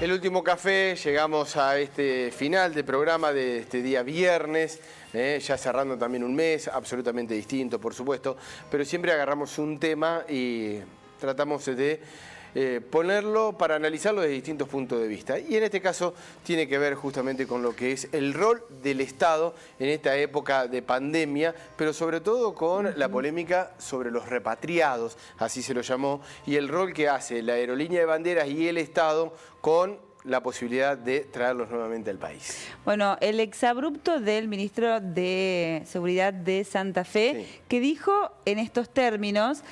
el último café, llegamos a este final del programa de este día viernes, ya cerrando también un mes, absolutamente distinto, por supuesto, pero siempre agarramos un tema y tratamos de ponerlo para analizarlo desde distintos puntos de vista. Y en este caso tiene que ver justamente con lo que es el rol del Estado en esta época de pandemia, pero sobre todo con la polémica sobre los repatriados, así se lo llamó, y el rol que hace la aerolínea de banderas y el Estado con la posibilidad de traerlos nuevamente al país. Bueno, el exabrupto del ministro de Seguridad de Santa Fe, sí, que dijo en estos términos,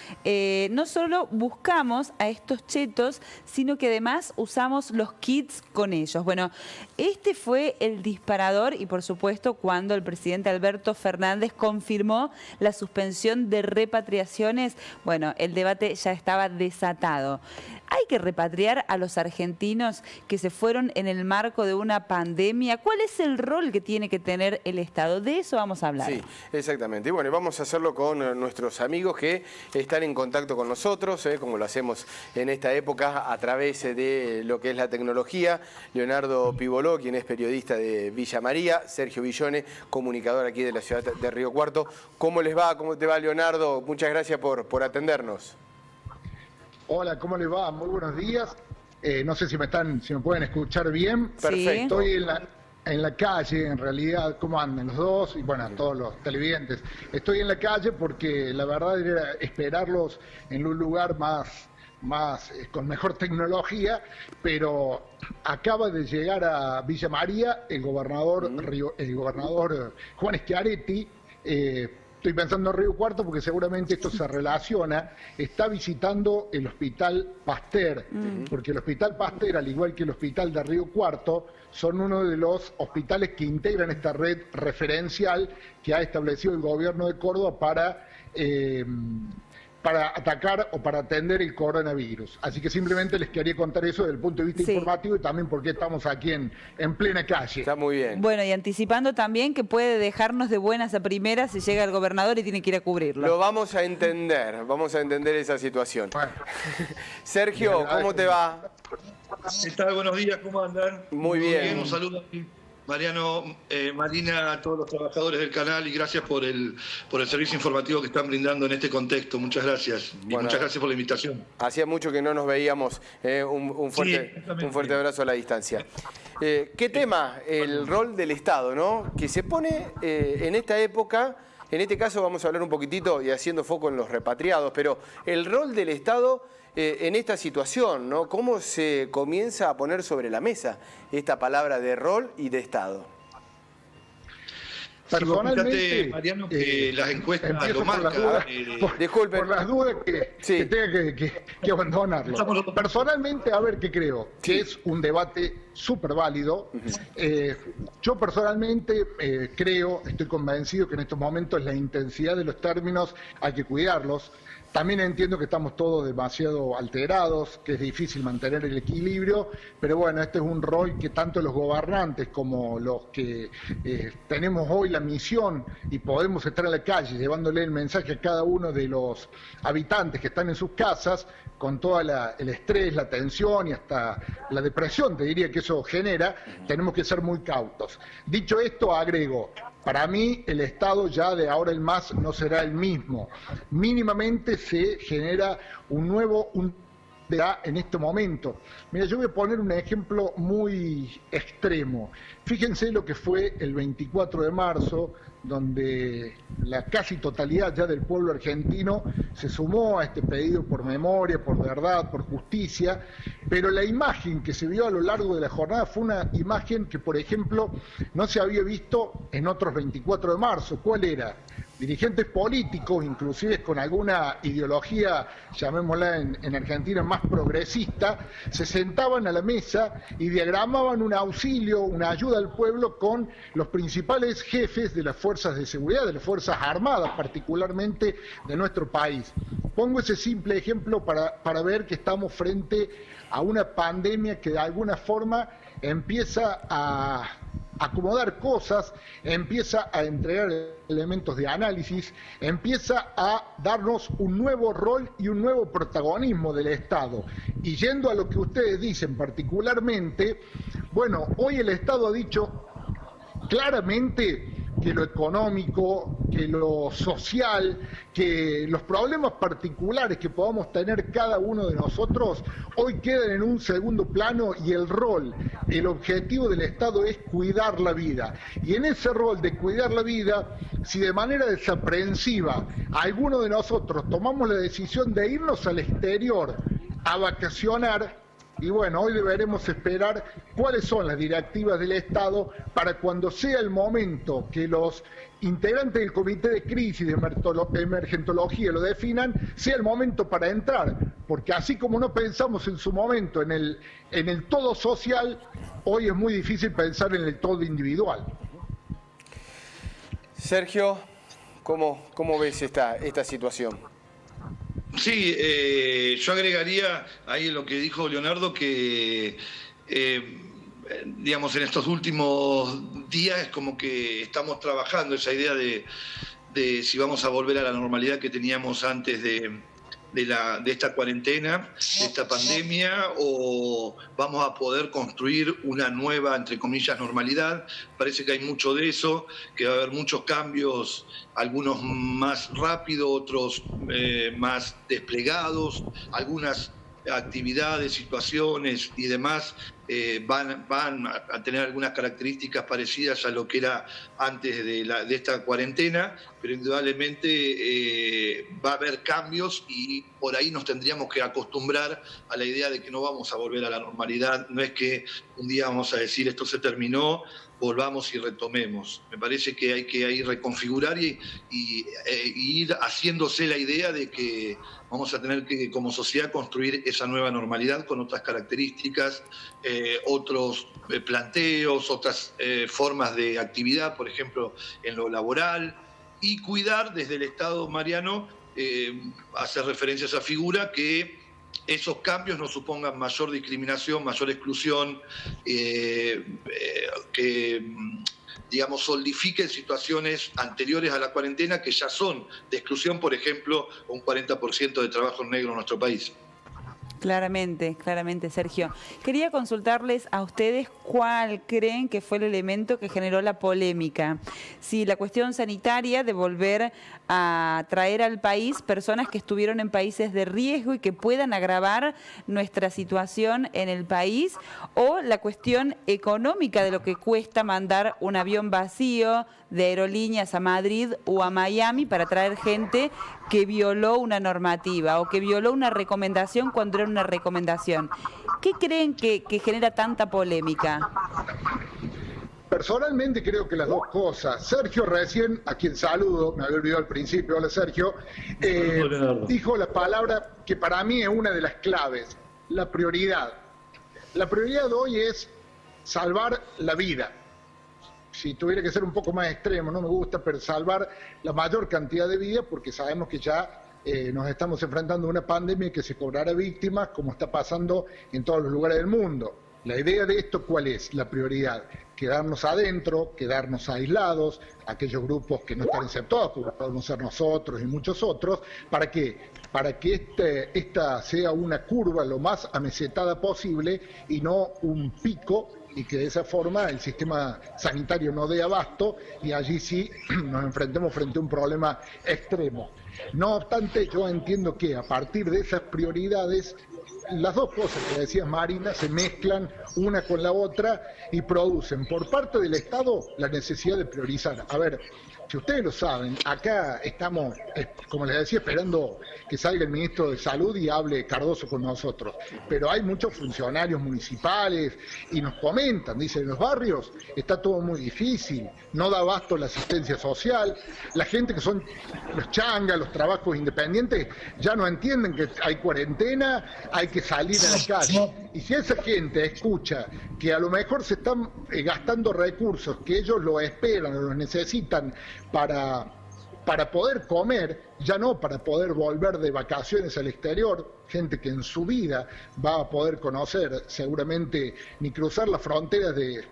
no solo buscamos a estos chetos, sino que además usamos los kits con ellos. Bueno, este fue el disparador y por supuesto cuando el presidente Alberto Fernández confirmó la suspensión de repatriaciones, bueno, el debate ya estaba desatado. ¿Hay que repatriar a los argentinos que se fueron en el marco de una pandemia? ¿Cuál es el rol que tiene que tener el Estado? De eso vamos a hablar. Sí, exactamente. Y bueno, vamos a hacerlo con nuestros amigos que están en contacto con nosotros, como lo hacemos en esta época a través de lo que es la tecnología. Leonardo Pivoló, quien es periodista de Villa María, Sergio Villone, comunicador aquí de la ciudad de Río Cuarto. ¿Cómo les va? ¿Cómo te va, Leonardo? Muchas gracias por atendernos. Hola, ¿cómo les va? Muy buenos días. No sé si me pueden escuchar bien. Perfecto. Estoy en la calle, en realidad, ¿cómo andan los dos? Y bueno, a todos los televidentes. Estoy en la calle porque la verdad era esperarlos en un lugar con mejor tecnología, pero acaba de llegar a Villa María el gobernador Juan Schiaretti. Estoy pensando en Río Cuarto porque seguramente esto se relaciona. Está visitando el Hospital Pasteur, porque el Hospital Pasteur, al igual que el Hospital de Río Cuarto, son uno de los hospitales que integran esta red referencial que ha establecido el gobierno de Córdoba para atacar o para atender el coronavirus. Así que simplemente les quería contar eso desde el punto de vista informativo y también porque estamos aquí en plena calle. Está muy bien. Bueno, y anticipando también que puede dejarnos de buenas a primeras si llega el gobernador y tiene que ir a cubrirlo. Lo vamos a entender esa situación. Bueno. Sergio, ¿cómo te va? ¿Qué tal? Buenos días, ¿cómo andan? Muy bien. Un saludo aquí. Mariano, Marina, a todos los trabajadores del canal y gracias por el servicio informativo que están brindando en este contexto. Muchas gracias. Y muchas gracias por la invitación. Hacía mucho que no nos veíamos. Un fuerte abrazo a la distancia. ¿Qué tema? El rol del Estado, ¿no? Que se pone en esta época, en este caso vamos a hablar un poquitito y haciendo foco en los repatriados, pero el rol del Estado en esta situación, ¿no? ¿Cómo se comienza a poner sobre la mesa esta palabra de rol y de Estado? Personalmente, Mariano, que las encuestas lo marcan. Disculpen. Por las dudas que tenga que abandonarlo. Personalmente, a ver qué creo, que es un debate súper válido. Yo personalmente creo, estoy convencido que en estos momentos la intensidad de los términos hay que cuidarlos. También entiendo que estamos todos demasiado alterados, que es difícil mantener el equilibrio, pero bueno, este es un rol que tanto los gobernantes como los que tenemos hoy la misión y podemos estar en la calle llevándole el mensaje a cada uno de los habitantes que están en sus casas, con todo el estrés, la tensión y hasta la depresión, te diría que eso genera, tenemos que ser muy cautos. Dicho esto, agrego, para mí el Estado ya de ahora en más no será el mismo. Mínimamente se genera en este momento. Mira, yo voy a poner un ejemplo muy extremo. Fíjense lo que fue el 24 de marzo, donde la casi totalidad ya del pueblo argentino se sumó a este pedido por memoria, por verdad, por justicia, pero la imagen que se vio a lo largo de la jornada fue una imagen que, por ejemplo, no se había visto en otros 24 de marzo. ¿Cuál era? Dirigentes políticos, inclusive con alguna ideología, llamémosla en Argentina, más progresista, se sentaban a la mesa y diagramaban un auxilio, una ayuda al pueblo con los principales jefes de las fuerzas de seguridad, de las Fuerzas Armadas, particularmente de nuestro país. Pongo ese simple ejemplo para ver que estamos frente a una pandemia que de alguna forma empieza a acomodar cosas, empieza a entregar elementos de análisis, empieza a darnos un nuevo rol y un nuevo protagonismo del Estado. Y yendo a lo que ustedes dicen particularmente, bueno, hoy el Estado ha dicho claramente que lo económico, que lo social, que los problemas particulares que podamos tener cada uno de nosotros, hoy quedan en un segundo plano y el rol, el objetivo del Estado es cuidar la vida. Y en ese rol de cuidar la vida, si de manera desaprensiva alguno de nosotros tomamos la decisión de irnos al exterior a vacacionar, y bueno, hoy deberemos esperar cuáles son las directivas del Estado para cuando sea el momento que los integrantes del Comité de Crisis de Emergentología lo definan, sea el momento para entrar. Porque así como no pensamos en su momento en el todo social, hoy es muy difícil pensar en el todo individual. Sergio, ¿cómo ves esta situación? Sí, yo agregaría ahí lo que dijo Leonardo, que digamos en estos últimos días es como que estamos trabajando esa idea de si vamos a volver a la normalidad que teníamos antes de esta cuarentena, de esta pandemia, o vamos a poder construir una nueva, entre comillas, normalidad. Parece que hay mucho de eso, que va a haber muchos cambios, algunos más rápidos, otros más desplegados, algunas actividades, situaciones y demás van a tener algunas características parecidas a lo que era antes de esta cuarentena, pero indudablemente va a haber cambios y por ahí nos tendríamos que acostumbrar a la idea de que no vamos a volver a la normalidad. No es que un día vamos a decir esto se terminó, volvamos y retomemos. Me parece que hay que ahí reconfigurar y ir haciéndose la idea de que vamos a tener que, como sociedad, construir esa nueva normalidad con otras características, otros planteos, otras formas de actividad, por ejemplo, en lo laboral, y cuidar desde el Estado, Mariano, hacer referencia a esa figura, que esos cambios no supongan mayor discriminación, mayor exclusión, que digamos, solidifiquen situaciones anteriores a la cuarentena que ya son de exclusión, por ejemplo, un 40% de trabajo negro en nuestro país. Claramente, Sergio. Quería consultarles a ustedes cuál creen que fue el elemento que generó la polémica. Si la cuestión sanitaria de volver a traer al país personas que estuvieron en países de riesgo y que puedan agravar nuestra situación en el país, o la cuestión económica de lo que cuesta mandar un avión vacío de aerolíneas a Madrid o a Miami para traer gente que violó una normativa o que violó una recomendación cuando era una recomendación. ¿Qué creen que genera tanta polémica? Personalmente creo que las dos cosas. Sergio recién, a quien saludo, me había olvidado al principio, hola Sergio, dijo la palabra que para mí es una de las claves, la prioridad. La prioridad hoy es salvar la vida. Si tuviera que ser un poco más extremo, no me gusta, pero salvar la mayor cantidad de vidas, porque sabemos que ya nos estamos enfrentando a una pandemia que se cobrará víctimas, como está pasando en todos los lugares del mundo. La idea de esto, ¿cuál es? La prioridad. Quedarnos adentro, quedarnos aislados, aquellos grupos que no están exceptuados, como podemos ser nosotros y muchos otros. ¿Para qué? Para que esta sea una curva lo más amesetada posible y no un pico, y que de esa forma el sistema sanitario no dé abasto y allí sí nos enfrentemos frente a un problema extremo. No obstante, yo entiendo que a partir de esas prioridades, las dos cosas que decías, Marina, se mezclan una con la otra y producen por parte del Estado la necesidad de priorizar. A ver, si ustedes lo saben, acá estamos, como les decía, esperando que salga el ministro de Salud y hable Cardoso con nosotros. Pero hay muchos funcionarios municipales y nos comentan, dicen, en los barrios está todo muy difícil, no da abasto la asistencia social, la gente que son los changas, los trabajos independientes, ya no entienden que hay cuarentena, hay que salir a la calle. Y si esa gente escucha que a lo mejor se están gastando recursos, que ellos lo esperan o los necesitan para para poder comer, ya no para poder volver de vacaciones al exterior, gente que en su vida va a poder conocer seguramente ni cruzar las fronteras de...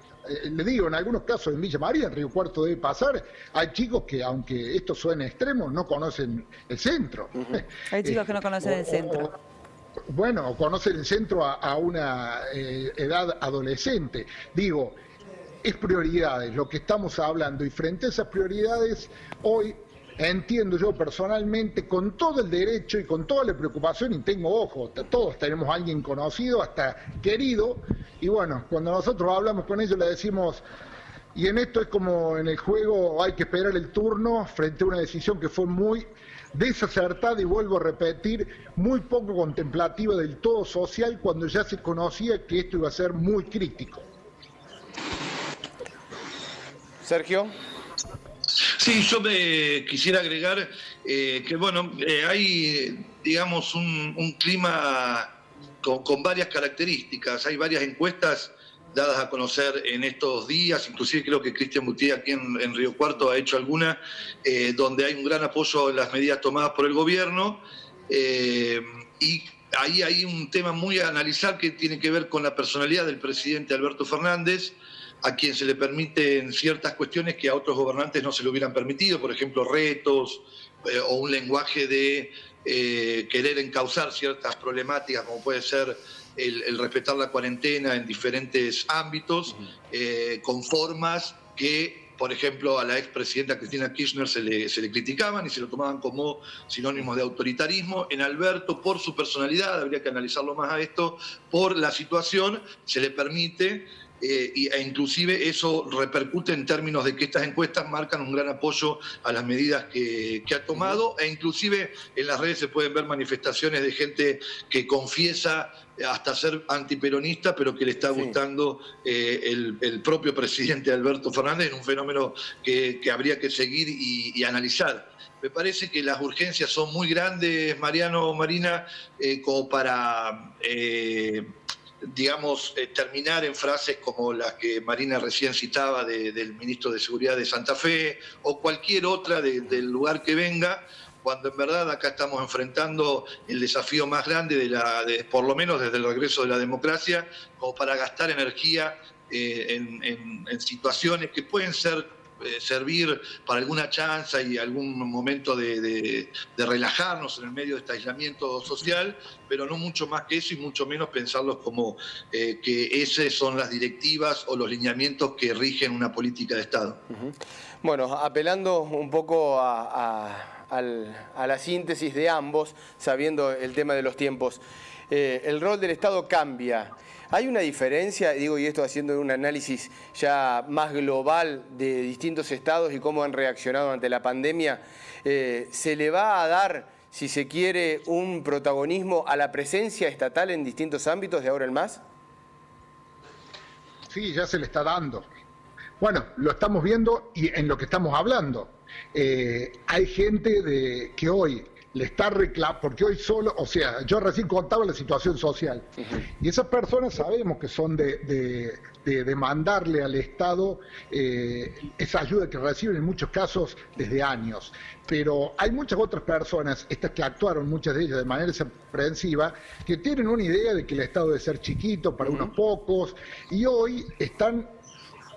le digo, en algunos casos en Villa María, en Río Cuarto debe pasar, hay chicos que, aunque esto suene extremo, no conocen el centro. Hay chicos que no conocen el centro. Bueno, conocen el centro a una edad adolescente. Digo, es prioridades lo que estamos hablando, y frente a esas prioridades, hoy entiendo yo personalmente, con todo el derecho y con toda la preocupación, y tengo ojo, todos tenemos a alguien conocido, hasta querido, y bueno, cuando nosotros hablamos con ellos le decimos, y en esto es como en el juego, hay que esperar el turno frente a una decisión que fue muy desacertada, y vuelvo a repetir, muy poco contemplativa del todo social, cuando ya se conocía que esto iba a ser muy crítico. Sergio. Sí, yo me quisiera agregar que, bueno, hay, digamos, un clima con varias características. Hay varias encuestas dadas a conocer en estos días, inclusive creo que Cristian Butier aquí en Río Cuarto ha hecho alguna, donde hay un gran apoyo en las medidas tomadas por el gobierno, y ahí hay un tema muy a analizar que tiene que ver con la personalidad del presidente Alberto Fernández, a quien se le permiten ciertas cuestiones que a otros gobernantes no se le hubieran permitido, por ejemplo, retos o un lenguaje de querer encauzar ciertas problemáticas, como puede ser el respetar la cuarentena en diferentes ámbitos, con formas que, por ejemplo, a la expresidenta Cristina Kirchner se le criticaban y se lo tomaban como sinónimos de autoritarismo. En Alberto, por su personalidad, habría que analizarlo más a esto, por la situación, se le permite... e inclusive eso repercute en términos de que estas encuestas marcan un gran apoyo a las medidas que ha tomado, e inclusive en las redes se pueden ver manifestaciones de gente que confiesa hasta ser antiperonista, pero que le está gustando el propio presidente Alberto Fernández, en un fenómeno que habría que seguir y analizar. Me parece que las urgencias son muy grandes, Mariano, Marina, como para... digamos, terminar en frases como las que Marina recién citaba del ministro de Seguridad de Santa Fe, o cualquier otra del lugar que venga, cuando en verdad acá estamos enfrentando el desafío más grande por lo menos desde el regreso de la democracia, como para gastar energía en situaciones que pueden servir para alguna chanza y algún momento de relajarnos en el medio de este aislamiento social, pero no mucho más que eso, y mucho menos pensarlos como que esas son las directivas o los lineamientos que rigen una política de Estado. Bueno, apelando un poco a la síntesis de ambos, sabiendo el tema de los tiempos, el rol del Estado cambia. ¿Hay una diferencia, digo, y esto haciendo un análisis ya más global de distintos estados y cómo han reaccionado ante la pandemia? ¿Se le va a dar, si se quiere, un protagonismo a la presencia estatal en distintos ámbitos de ahora en más? Sí, ya se le está dando. Bueno, lo estamos viendo y en lo que estamos hablando. Hay gente que hoy le está reclamando, porque hoy solo, o sea, yo recién contaba la situación social, y esas personas sabemos que son de demandarle al Estado esa ayuda que reciben en muchos casos desde años, pero hay muchas otras personas, estas que actuaron, muchas de ellas de manera sorpresiva, que tienen una idea de que el Estado debe ser chiquito para unos pocos, y hoy están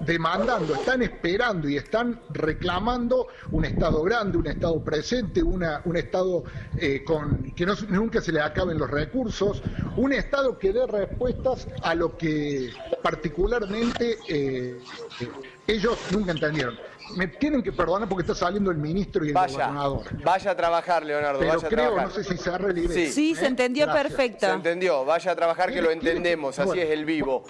demandando, están esperando y están reclamando un Estado grande, un Estado presente, un Estado que nunca se le acaben los recursos, un Estado que dé respuestas a lo que particularmente ellos nunca entendieron. Me tienen que perdonar porque está saliendo el ministro y el gobernador. Vaya a trabajar, Leonardo, pero vaya a creo, trabajar. no sé si se ha relibrado. Sí, se entendió Gracias. perfecto. Se entendió, vaya a trabajar que lo entendemos, así es el vivo.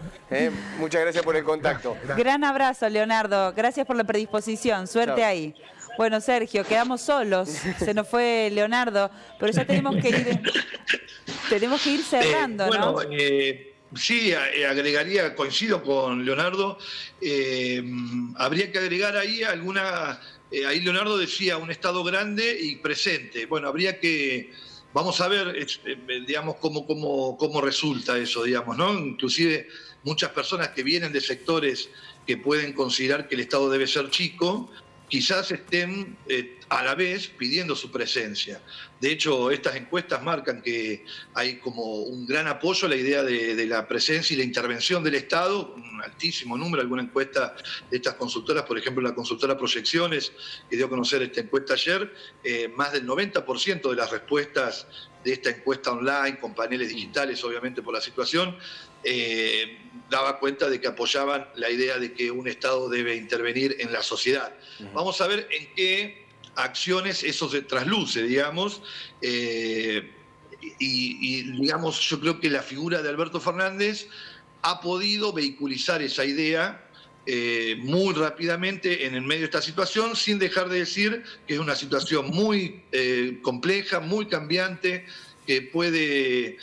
Muchas gracias por el contacto. Gracias. Gran abrazo, Leonardo. Gracias por la predisposición. Suerte Chao. ahí. Bueno, Sergio, quedamos solos. Se nos fue Leonardo, pero ya tenemos que ir cerrando, bueno, ¿no? Sí, agregaría, coincido con Leonardo, habría que agregar ahí ahí Leonardo decía un Estado grande y presente. Bueno, habría que, vamos a ver, digamos, cómo resulta eso, digamos, ¿no? Inclusive muchas personas que vienen de sectores que pueden considerar que el Estado debe ser chico, quizás estén a la vez pidiendo su presencia. De hecho, estas encuestas marcan que hay como un gran apoyo a la idea de la presencia y la intervención del Estado, un altísimo número, alguna encuesta de estas consultoras, por ejemplo la consultora Proyecciones, que dio a conocer esta encuesta ayer, más del 90% de las respuestas de esta encuesta online, con paneles digitales, obviamente por la situación, daba cuenta de que apoyaban la idea de que un Estado debe intervenir en la sociedad. Vamos a ver en qué acciones eso se trasluce, digamos, y digamos, yo creo que la figura de Alberto Fernández ha podido vehiculizar esa idea muy rápidamente en el medio de esta situación, sin dejar de decir que es una situación muy compleja, muy cambiante, que puede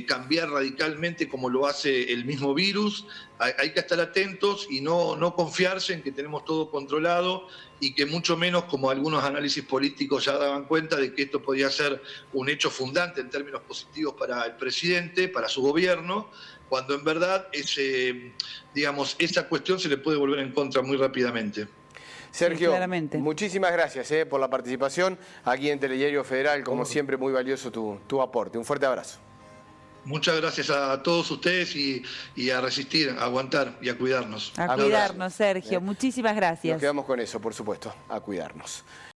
cambiar radicalmente como lo hace el mismo virus. Hay que estar atentos y no confiarse en que tenemos todo controlado y que mucho menos, como algunos análisis políticos ya daban cuenta, de que esto podía ser un hecho fundante en términos positivos para el presidente, para su gobierno, cuando en verdad esa cuestión se le puede volver en contra muy rápidamente. Sergio, muchísimas gracias por la participación aquí en Telediario Federal. Como siempre, muy valioso tu aporte. Un fuerte abrazo. Muchas gracias a todos ustedes y a resistir, a aguantar y a cuidarnos. A cuidarnos, Sergio. Muchísimas gracias. Nos quedamos con eso, por supuesto, a cuidarnos.